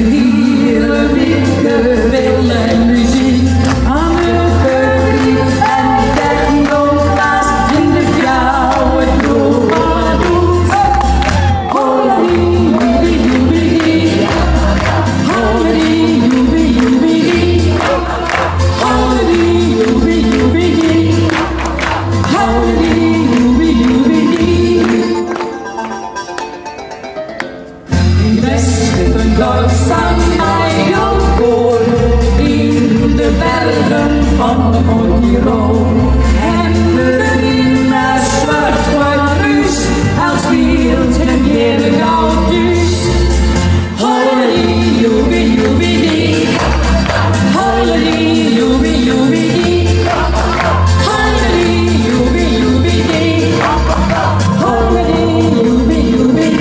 hele witte wil en muziek. Aan de keuken en techno's in de fjouwe doordoet. Holledy, joebie, joebie, holledy, joebie, joebie, holledy, joebie, joebie, holledy, joebie, joebie. In Westen dorp staan mij een koor in de bergen van Noord-Tirol. En we naar Zwart-Ruus als wild en heerlijk oud dus. Holledy, joebie, joebie, holledy, joebie, joebie, holledy, joebie, joebie, holledy, joebie, joebie.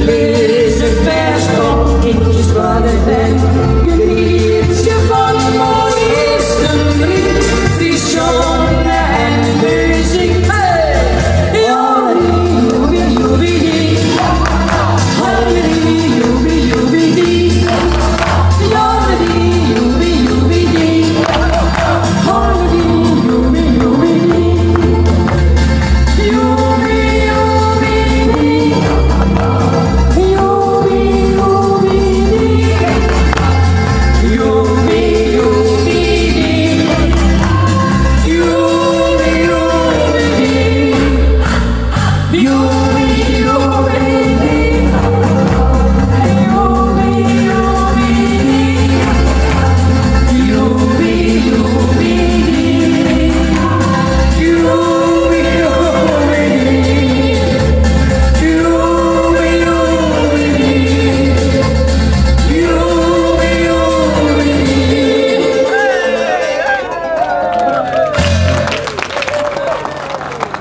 Lees het vers op kindjes waar ik ben. Geniet je van mooiste lied, visioenen en muziek. Holledy, joebie, joebie, holledy, joebie, joebie, holledy, joebie, joebie, holledy, joebie, joebie.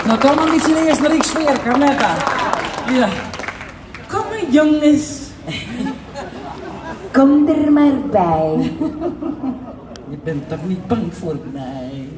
Nou, kom maar niet eerst naar ik sfeer, Carnetta. Ja. Kom maar, jongens. Kom er maar bij. Je bent toch niet bang voor mij?